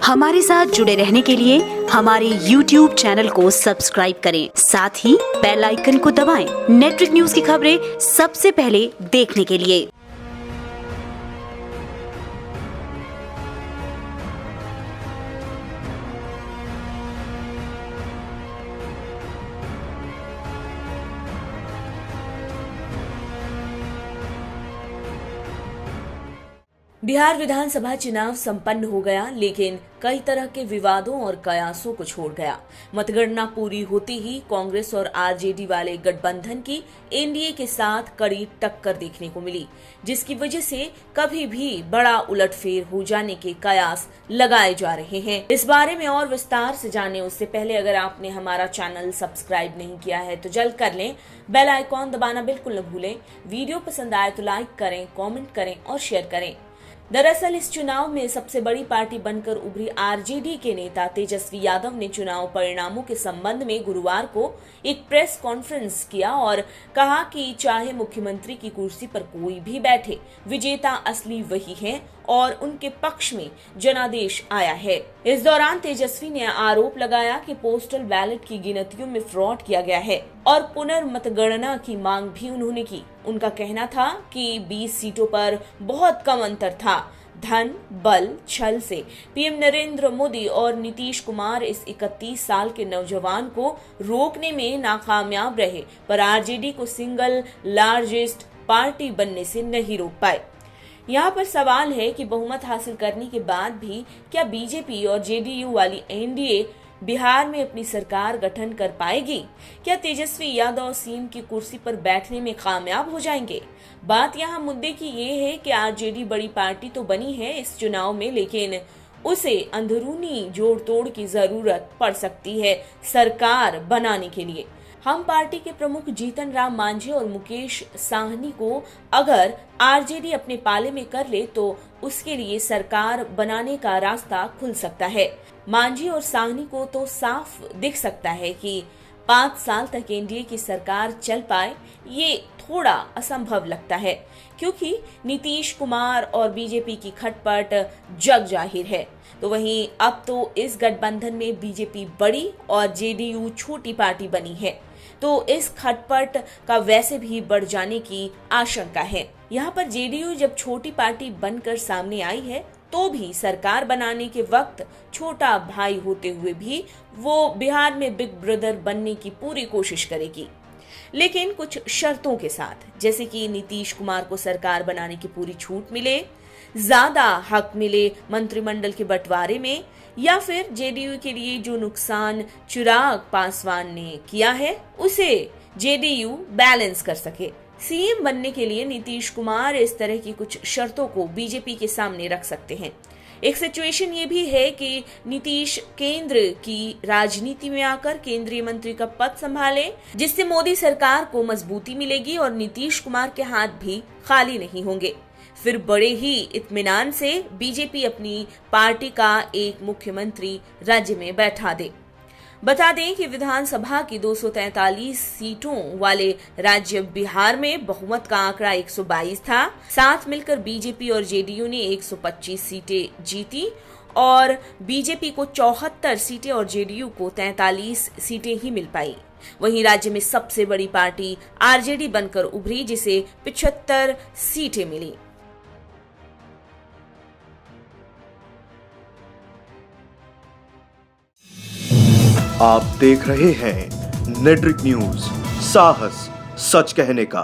हमारे साथ जुड़े रहने के लिए हमारे YouTube चैनल को सब्सक्राइब करें, साथ ही बेल आइकन को दबाएं। नेटवर्क न्यूज की खबरें सबसे पहले देखने के लिए। बिहार विधानसभा चुनाव संपन्न हो गया, लेकिन कई तरह के विवादों और कयासों को छोड़ गया। मतगणना पूरी होते ही कांग्रेस और आरजेडी वाले गठबंधन की एनडीए के साथ कड़ी टक्कर देखने को मिली, जिसकी वजह से कभी भी बड़ा उलटफेर हो जाने के कयास लगाए जा रहे हैं। इस बारे में और विस्तार से जाने उससे पहले अगर आपने हमारा चैनल सब्सक्राइब नहीं किया है तो जल्द कर लें, बेल आइकॉन दबाना बिल्कुल न भूलें। वीडियो पसंद आए तो लाइक करें, कमेंट करें और शेयर करें। दरअसल इस चुनाव में सबसे बड़ी पार्टी बनकर उभरी आरजेडी के नेता तेजस्वी यादव ने चुनाव परिणामों के संबंध में गुरुवार को एक प्रेस कॉन्फ्रेंस किया और कहा कि चाहे मुख्यमंत्री की कुर्सी पर कोई भी बैठे, विजेता असली वही है और उनके पक्ष में जनादेश आया है। इस दौरान तेजस्वी ने आरोप लगाया कि पोस्टल बैलेट की गिनतियों में फ्रॉड किया गया है और पुनर्मतगणना की मांग भी उन्होंने की। उनका कहना था कि 20 सीटों पर बहुत कम अंतर था। धन, बल, छल से पीएम नरेंद्र मोदी और नीतीश कुमार इस 31 साल के नौजवान को रोकने में नाकामयाब रहे, पर आरजेडी को सिंगल लार्जेस्ट पार्टी बनने से नहीं रोक पाए। यहाँ पर सवाल है कि बहुमत हासिल करने के बाद भी क्या बीजेपी और जेडीयू वाली एनडीए बिहार में अपनी सरकार गठन कर पाएगी? क्या तेजस्वी यादव सीएम की कुर्सी पर बैठने में कामयाब हो जाएंगे? बात यहाँ मुद्दे की ये है कि आरजेडी बड़ी पार्टी तो बनी है इस चुनाव में, लेकिन उसे अंदरूनी जोड़ तोड़ की जरूरत पड़ सकती है सरकार बनाने के लिए। हम पार्टी के प्रमुख जीतन राम मांझी और मुकेश साहनी को अगर आरजेडी अपने पाले में कर ले तो उसके लिए सरकार बनाने का रास्ता खुल सकता है। मांझी और साहनी को तो साफ दिख सकता है कि 5 साल तक एनडीए की सरकार चल पाए, ये थोड़ा असंभव लगता है, क्योंकि नीतीश कुमार और बीजेपी की खटपट जग जाहिर है। तो वहीं अब तो इस गठबंधन में बीजेपी बड़ी और जेडीयू छोटी पार्टी बनी है, तो इस खटपट का वैसे भी बढ़ जाने की आशंका है। यहाँ पर जेडीयू जब छोटी पार्टी बनकर सामने आई है तो भी सरकार बनाने के वक्त छोटा भाई होते हुए भी वो बिहार में बिग ब्रदर बनने की पूरी कोशिश करेगी, लेकिन कुछ शर्तों के साथ, जैसे कि नीतीश कुमार को सरकार बनाने की पूरी छूट मिले, ज्यादा हक मिले मंत्रिमंडल के बंटवारे में, या फिर जेडीयू के लिए जो नुकसान चिराग पासवान ने किया है उसे जेडीयू बैलेंस कर सके। सीएम बनने के लिए नीतीश कुमार इस तरह की कुछ शर्तों को बीजेपी के सामने रख सकते हैं। एक सिचुएशन ये भी है कि नीतीश केंद्र की राजनीति में आकर केंद्रीय मंत्री का पद संभाले, जिससे मोदी सरकार को मजबूती मिलेगी और नीतीश कुमार के हाथ भी खाली नहीं होंगे। फिर बड़े ही इत्मीनान से बीजेपी अपनी पार्टी का एक मुख्यमंत्री राज्य में बैठा दे। बता दें कि विधानसभा की 243 सीटों वाले राज्य बिहार में बहुमत का आंकड़ा 122 था। साथ मिलकर बीजेपी और जेडीयू ने 125 सीटें जीती और बीजेपी को 74 सीटें और जेडीयू को 43 सीटें ही मिल पाई। वहीं राज्य में सबसे बड़ी पार्टी आरजेडी बनकर उभरी, जिसे 75 सीटें मिली। आप देख रहे हैं नेटवर्क न्यूज, साहस सच कहने का।